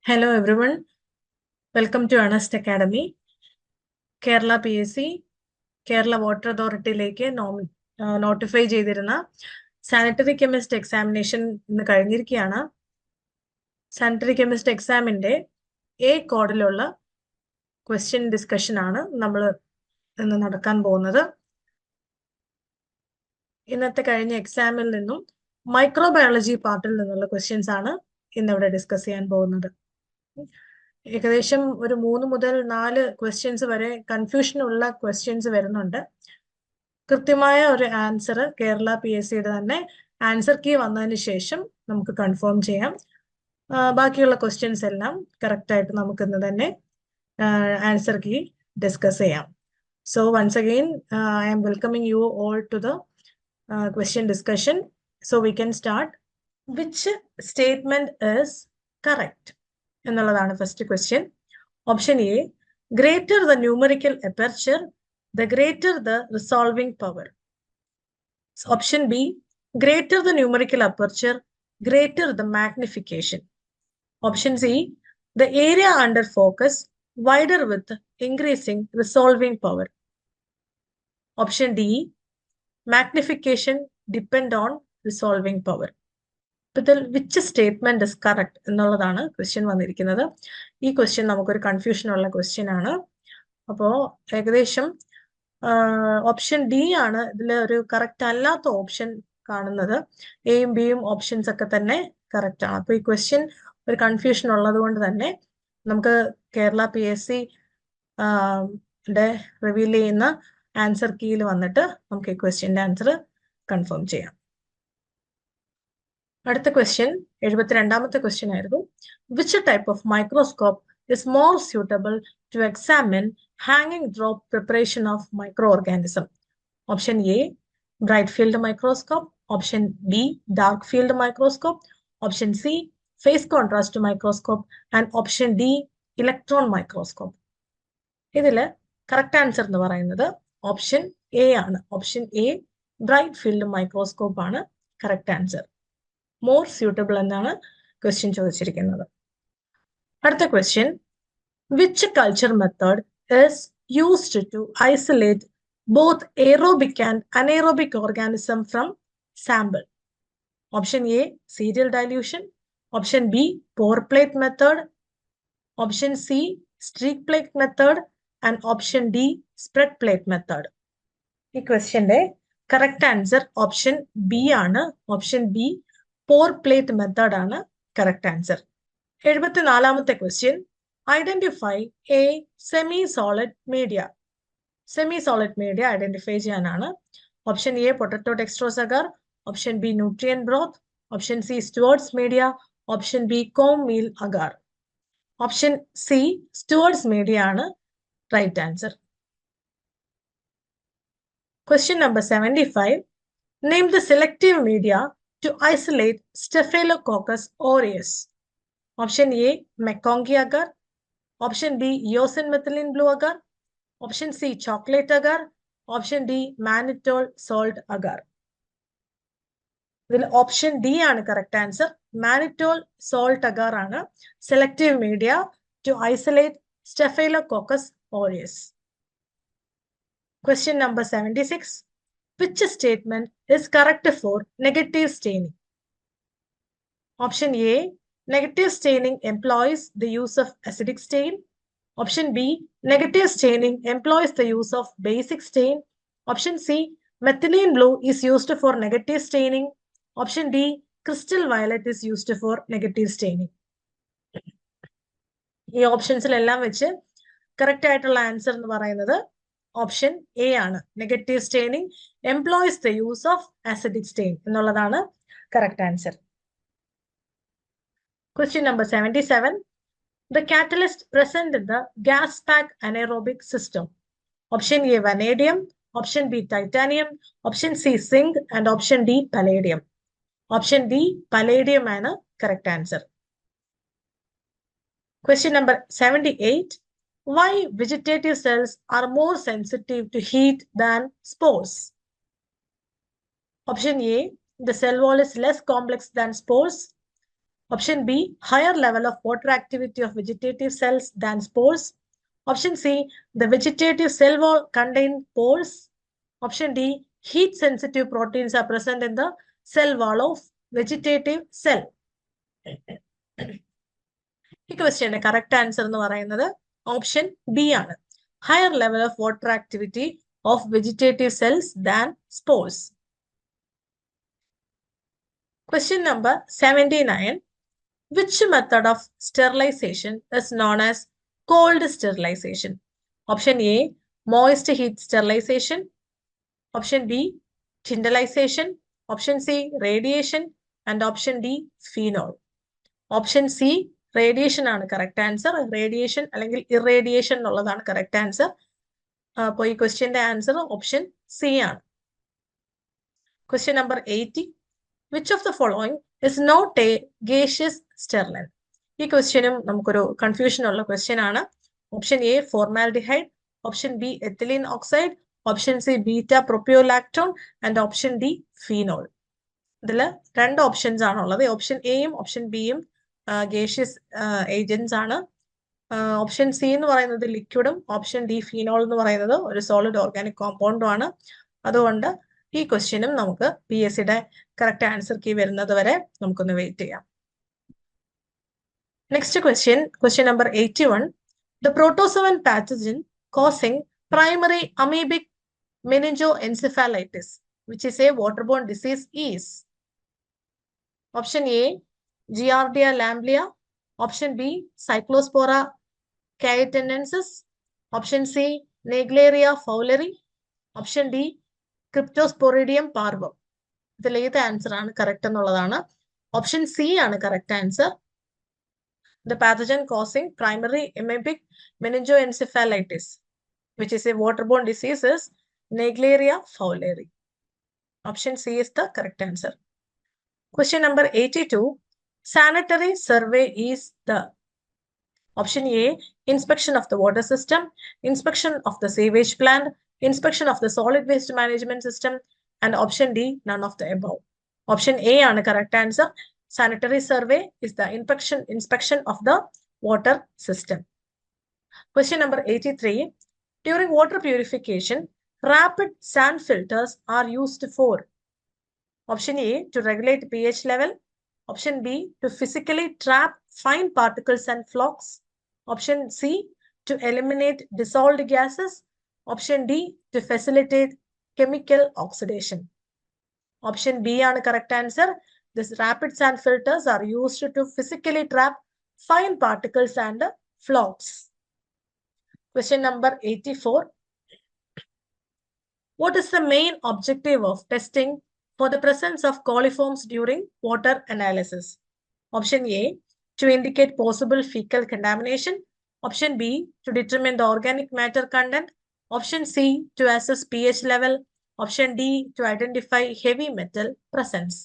Hello everyone, welcome to Anast Academy. Kerala PSC, Kerala Water Authority-ലേക്ക് notify ചെയ്തിരുന്ന sanitary chemist examination ഇന്ന് കഴിഞ്ഞിരിക്കുകയാണ്. Sanitary chemist എക്സാമിൻ്റെ A കോഡിലുള്ള ക്വസ്റ്റ്യൻ ഡിസ്കഷൻ ആണ് നമ്മൾ ഇന്ന് നടക്കാൻ പോകുന്നത്. ഇന്നത്തെ കഴിഞ്ഞ എക്സാമിൽ നിന്നും മൈക്രോബയോളജി പാർട്ടിൽ നിന്നുള്ള ക്വസ്റ്റ്യൻസ് ആണ് ഇന്നിവിടെ ഡിസ്കസ് ചെയ്യാൻ പോകുന്നത്. ഏകദേശം ഒരു 3 മുതൽ 4 ക്വസ്റ്റ്യൻസ് വരെ കൺഫ്യൂഷനുള്ള ക്വസ്റ്റ്യൻസ് വരുന്നുണ്ട്. കൃത്യമായ ഒരു ആൻസർ കേരള PSCയുടെ തന്നെ ആൻസർ കീ വന്നതിന് ശേഷം നമുക്ക് കൺഫേം ചെയ്യാം. ബാക്കിയുള്ള ക്വസ്റ്റ്യൻസ് എല്ലാം കറക്റ്റ് ആയിട്ട് നമുക്ക് ഇന്ന് തന്നെ ആൻസർ കീ ഡിസ്കസ് ചെയ്യാം. So once again I am welcoming you all to the question discussion. So we can start. Which statement is correct എന്നുള്ളതാണ് first question. Option A, greater the numerical aperture the greater the resolving power. Option B, greater the numerical aperture, greater the magnification. Option C, the area under focus wider with increasing resolving power. Option D, magnification depend on resolving power. ഇതിൽ which statement is correct എന്നുള്ളതാണ് question വന്നിരിക്കുന്നത്. ഈ question നമുക്കൊരു confusion ഉള്ള question ആണ്. അപ്പോൾ ഏകദേശം option D ആണ് ഇതിൽ ഒരു കറക്റ്റ് അല്ലാത്ത ഓപ്ഷൻ കാണുന്നത്. എയും ബിയും ഓപ്ഷൻസ് ഒക്കെ തന്നെ കറക്റ്റ് ആണ്. അപ്പോൾ ഈ ക്വസ്റ്റ്യൻ ഒരു കൺഫ്യൂഷൻ ഉള്ളത് കൊണ്ട് തന്നെ നമുക്ക് കേരള PSC റിവീൽ ചെയ്യുന്ന ആൻസർ കീയിൽ വന്നിട്ട് നമുക്ക് ഈ ക്വസ്റ്റ്യൻ്റെ ആൻസർ കൺഫേം ചെയ്യാം. അടുത്ത ക്വസ്റ്റ്യൻ 72ാമത്തെ ക്വസ്റ്റ്യൻ ആയിരുന്നു. Which type of microscope is more suitable to examine hanging drop preparation of microorganism? Option A, bright field microscope. Option B, dark field microscope. Option C, phase contrast microscope. And option D, electron microscope. ഇതില് correct answer എന്ന് പറയുന്നത് option A ആണ്. Option A, bright field microscope ആണ് correct answer. More suitable എന്നാണ് question ചോദിച്ചിരിക്കുന്നത്. അടുത്ത question, which culture method is used to isolate both aerobic and anaerobic organism from sample? Option A, serial dilution. Option B, pore plate method. Option C, streak plate method. And option D, spread plate method. ഈ ക്വസ്റ്റ്യന്റെ correct answer option B ആണ്. Option B, pore plate method ആണ് correct answer. 74ാമത്തെ question, identify a semi solid media. Semi solid media identify ചെയ്യാനാണ്. Option A, potato dextrose agar. Option B, nutrient broth. Option C, Stuart's media. Option B, corn meal agar. Option C, Stuart's media ആണ് right answer. Question number 75, name the selective media to isolate Staphylococcus aureus. Option A, McConkie agar. Option B, eosin methylene blue agar. Option C, chocolate agar. Option D, mannitol salt agar. ഇതിൽ option D ആണ് correct answer. Mannitol salt agar ആണ് selective media to isolate Staphylococcus aureus. Question number 76, which statement is correct for negative staining? Option A, negative staining employs the use of acidic stain. Option B, negative staining employs the use of basic stain. Option C, methylene blue is used for negative staining. Option D, crystal violet is used for negative staining. ഈ ഓപ്ഷൻസിലെല്ലാം വെച്ച് correct ആയിട്ടുള്ള answer എന്ന് പറയുന്നത് option A ആണ്. Negative staining employs the use of acidic stain എന്നുള്ളതാണ് correct answer. Question number 77, the catalyst present in the gas pack anaerobic system. Option A, vanadium. Option B, titanium. Option C, zinc. And option D, palladium. Option D, palladium ആണ് correct answer. Question number 78, why vegetative cells are more sensitive to heat than spores? Option A, the cell wall is less complex than spores. Option B, higher level of water activity of vegetative cells than spores. Option C, the vegetative cell wall contains pores. Option D, heat sensitive proteins are present in the cell wall of vegetative cell. ഈ ക്വസ്റ്റ്യന്റെ correct answer എന്ന് പറയുന്നത് option B ആണ്. Higher level of water activity of vegetative cells than spores. Question number 79. Which method of sterilization is known as cold sterilization? Option A, moist heat sterilization. Option B, tyndallization. Option C, radiation. And option D, phenol. Option C, radiation ആണ് correct answer. Radiation അല്ലെങ്കിൽ irradiation എന്നുള്ളതാണ് correct answer. അപ്പോൾ ഈ ക്വസ്റ്റ്യന്റെ answer option C ആണ്. Question number 80. Which of the following is not a gaseous sterilant? ഈ ക്വസ്റ്റ്യനും നമുക്കൊരു confusion ഉള്ള ക്വസ്റ്റ്യൻ ആണ്. Option A, formaldehyde. Option B, ethylene oxide. Option C, beta propiolactone. And option D, phenol. ഇതിൽ രണ്ട് options ആണുള്ളത്. Option എയും ഓപ്ഷൻ ബിയും ഗേഷ്യസ് ഏജൻസ് ആണ്. ഓപ്ഷൻ സി എന്ന് പറയുന്നത് ലിക്വിഡും ഓപ്ഷൻ ഡി ഫീനോൾ എന്ന് പറയുന്നത് ഒരു സോളിഡ് ഓർഗാനിക് കോമ്പൗണ്ടും ആണ്. അതുകൊണ്ട് ഈ ക്വസ്റ്റ്യനും നമുക്ക് PSCയുടെ കറക്റ്റ് ആൻസർ കീ വരുന്നത് വരെ നമുക്കൊന്ന് വെയിറ്റ് ചെയ്യാം. Next question, question number 81. The protozoan pathogen causing primary amoebic meningoencephalitis, which is a waterborne disease, is option A, Giardia lamblia. Option B, Cyclospora cayetanensis. Option C, Naegleria fowleri. Option D, Cryptosporidium parvum. ഇതിൽ ഏത് answer ആണ് correct എന്നുള്ളതാണ്. Option C ആണ് correct answer. The pathogen causing primary amoebic meningoencephalitis, which is a waterborne disease, is Naegleria fowleri. Option C is the correct answer. Question number 82. Sanitary survey is the option A, inspection of the water system, inspection of the sewage plant, inspection of the solid waste management system, and option D, none of the above. Option A ആണ് correct answer. Sanitary survey is the inspection of the water system. Question number 83. During water purification, rapid sand filters are used for option A, to regulate pH level. Option B, to physically trap fine particles and flocks. Option C, to eliminate dissolved gases. Option D, to facilitate chemical oxidation. Option B ആണ് correct answer. These rapid sand filters are used to physically trap fine particles and flocks. Question number 84. What is the main objective of testing for the presence of coliforms during water analysis? Option A, to indicate possible fecal contamination. Option B, to determine the organic matter content. Option C, to assess pH level. Option D, to identify heavy metal presence.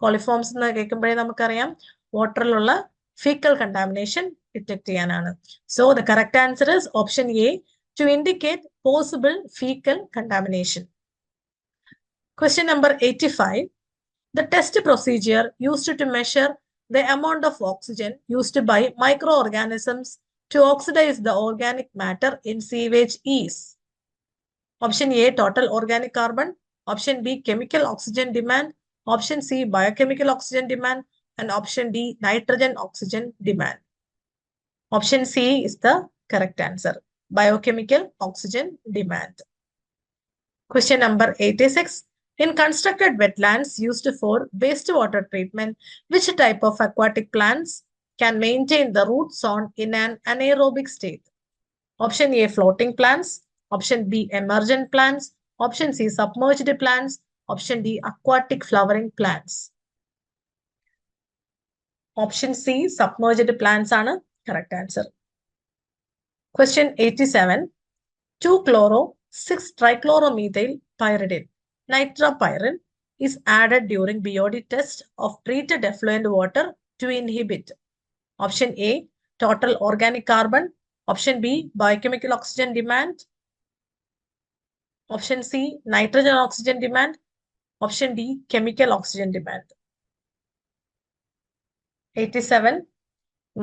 Coliforms എന്ന് കേൾക്കുമ്പോഴേ നമുക്കറിയാം വാട്ടറിലുള്ള fecal contamination detect ചെയ്യാനാണ്. So the correct answer is option A, to indicate possible fecal contamination. Question number 85. The test procedure used to measure the amount of oxygen used by microorganisms to oxidize the organic matter in sewage is option A, total organic carbon. Option B, chemical oxygen demand. Option C, biochemical oxygen demand. And option D, nitrogen oxygen demand. Option C is the correct answer. Biochemical oxygen demand. Question number 86. In constructed wetlands used for wastewater treatment, which type of aquatic plants can maintain the root zone in an anaerobic state? Option A, floating plants. Option B, emergent plants. Option C, submerged plants. Option D, aquatic flowering plants. Option C, submerged plants ആണ് correct answer. Question 87. 2-chloro-6-trichloromethyl pyridine, nitropyrin, is added during BOD test of treated effluent water to inhibit option A, total organic carbon. Option B, biochemical oxygen demand. Option C, nitrogen oxygen demand. Option D, chemical oxygen demand. 87.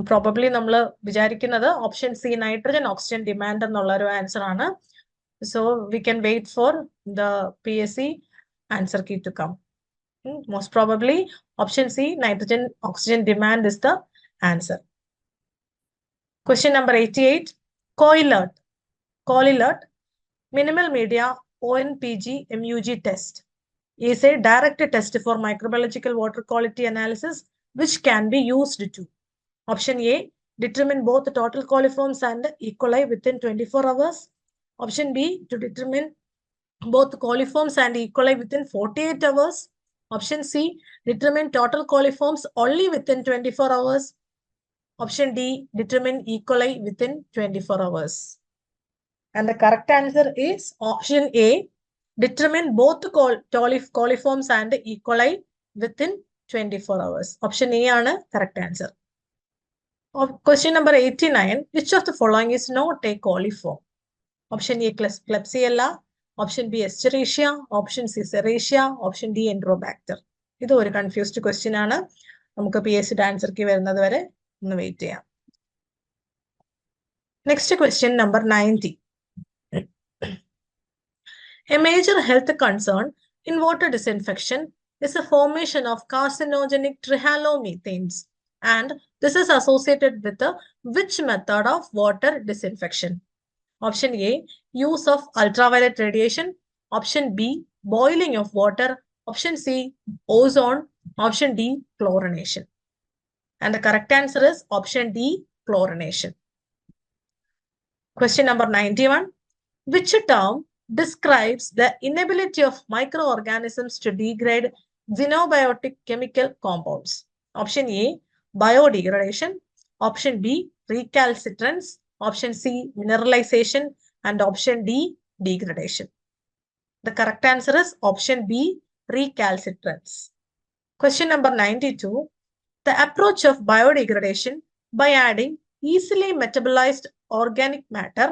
Probably നമ്മൾ വിചാരിക്കുന്നത് option C nitrogen oxygen demand എന്നുള്ള ഒരു answer ആണ്. So we can wait for the PSC answer key to come. Most probably option C nitrogen oxygen demand is the answer. Question number 88. CoilAlert minimal media ONPG MUG test is a direct test for microbiological water quality analysis which can be used to option A determine both total coliforms and E. coli within 24 hours. Option B to determine both coliforms and E. coli within 48 hours. Option C determine total coliforms only within 24 hours. Option D determine E. coli within 24 hours. And the correct answer is option A determine both coliforms and E. coli within 24 hours. Option A ആണ് correct answer. Question number 89. Which of the following is not a coliform? Option A Klebsiella, option B Escherichia, option C Serratia, option D Enterobacter. ഇത് ഒരു confused question ആണ്. നമുക്ക് PSC answer key വരുന്നത് വരെ ഒന്ന് wait ചെയ്യാം. Next question number 90. A major health concern in water disinfection is the formation of carcinogenic trihalomethanes, and this is associated with the which method of water disinfection? Option A, use of ultraviolet radiation. Option B, boiling of water. Option C, ozone. Option D, chlorination. And the correct answer is option D, chlorination. Question number 91. Which term describes the inability of microorganisms to degrade xenobiotic chemical compounds? Option A, biodegradation. Option B, recalcitrance. Option C, mineralization, and option D, degradation. The correct answer is option B, recalcitrance. Question number 92. The approach of biodegradation by adding easily metabolized organic matter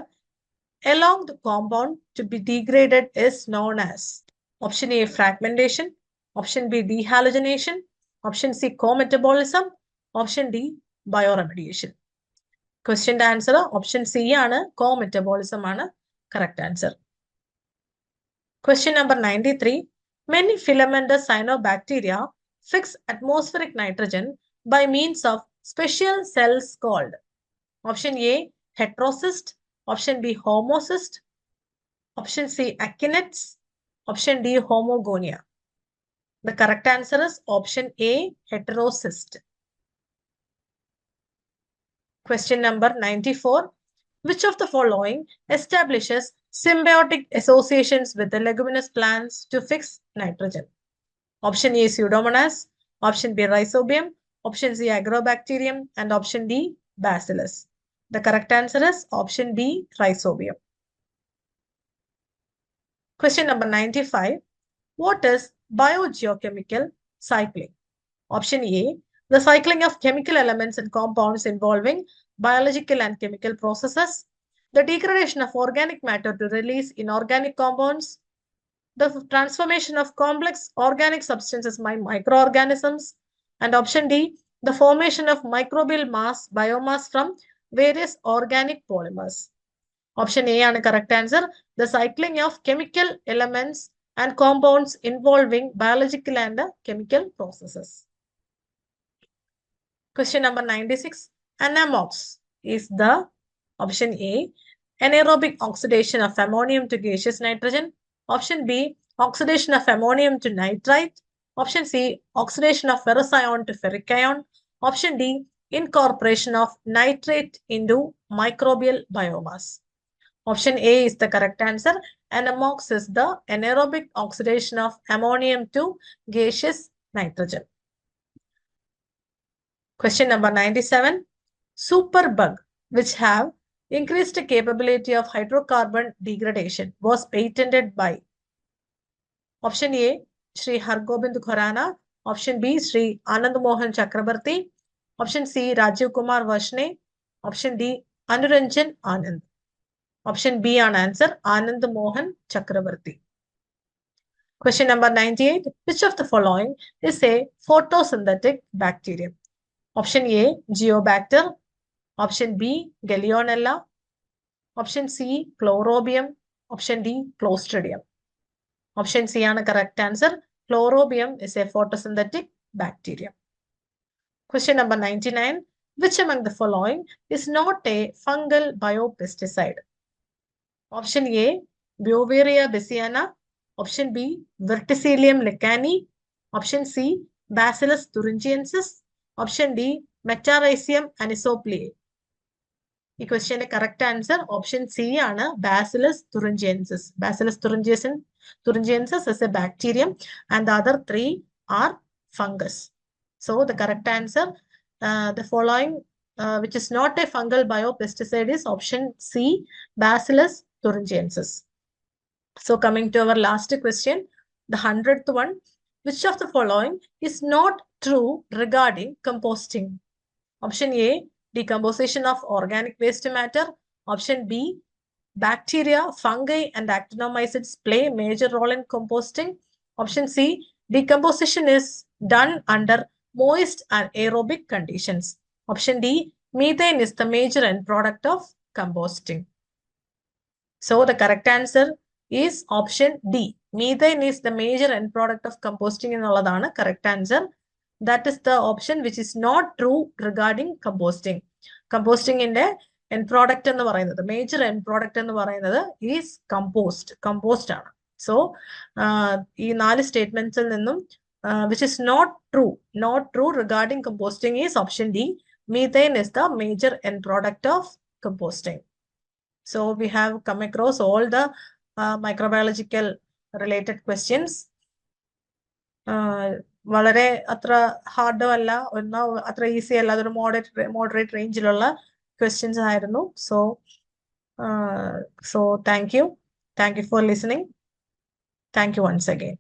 along the compound to be degraded is known as option A, fragmentation. Option B, dehalogenation. Option C, co-metabolism. Option D, bioremediation. Question answer option C ആണ് co-metabolism ആണ് correct answer. Question number 93. Many filamentous cyanobacteria fix atmospheric nitrogen by means of special cells called option A, heterocyst. Option B, homocyst. Option C, akinets. Option D, homogonia. The correct answer is option A, heterocyst. Question number 94. Which of the following establishes symbiotic associations with the leguminous plants to fix nitrogen? Option A, Pseudomonas. Option B, Rhizobium. Option C, Agrobacterium. And option D, Bacillus. The correct answer is option B, Rhizobium. Question number 95. What is biogeochemical cycling? Option A, the cycling of chemical elements and compounds involving biological and chemical processes, the degradation of organic matter to release inorganic compounds, the transformation of complex organic substances by microorganisms, and option D, the formation of microbial biomass from various organic polymers. Option A ആണ് correct answer. The cycling of chemical elements and compounds involving biological and chemical processes. Question number 96. Anamox is the option A, anaerobic oxidation of ammonium to gaseous nitrogen. Option B, oxidation of ammonium to nitrite. Option C, oxidation of ferrous ion to ferric ion. Option D, incorporation of nitrate into microbial biomass. Option A is the correct answer. Anamox is the anaerobic oxidation of ammonium to gaseous nitrogen. Question number 97. Superbug, which have increased capability of hydrocarbon degradation, was patented by option A, Sri Hargobind Khorana. Option B, Sri Anand Mohan Chakrabarti. Option C, Rajiv Kumar Vashne. Option D, Anuranjan Anand. Option B on answer, Anand Mohan Chakrabarti. Question number 98. Which of the following is a photosynthetic bacterium? Option A, Geobacter. Option B, Gallionella. Option C, Chlorobium. Option D, Clostridium. Option C ആണ് correct answer. Chlorobium is a photosynthetic bacterium. Question number 99. Which among the following is not a fungal biopesticide? Option A, Beauveria bassiana. Option B, Verticillium lecani. Option C, Bacillus thuringiensis. Option D, Metarhizium anisopliae. ഈ ക്വസ്റ്റ്യന്റെ correct answer option C ആണ്, Bacillus thuringiensis. Bacillus thuringiensis is a bacterium and the other three are fungus. So the correct answer, the following which is not a fungal biopesticide is option C, Bacillus thuringiensis. So coming to our last question, the 100th one. Which of the following is not true regarding composting? Option A, decomposition of organic waste matter. Option B, bacteria, fungi, and actinomycetes play a major role in composting. Option C, decomposition is done under moist and aerobic conditions. Option D, methane is the major end product of composting. So the correct answer is option D. Methane is the major end product of composting എന്നുള്ളതാണ് correct answer. That is the option which is not true regarding composting. Composting ന്റെ end product എന്ന് പറയുന്നത്, major end product എന്ന് പറയുന്നത് is compost ആണ്. So ഈ 4 സ്റ്റേറ്റ്മെന്റ്സിൽ നിന്നും which is not true regarding composting is option D. Methane is the major end product of composting. So we have come across all the microbiological related questions. വളരെ അത്ര ഹാർഡും അല്ല, അത്ര easy അല്ല, അതൊരു moderate റേഞ്ചിലുള്ള questions ആയിരുന്നു. So thank you for listening. Thank you once again.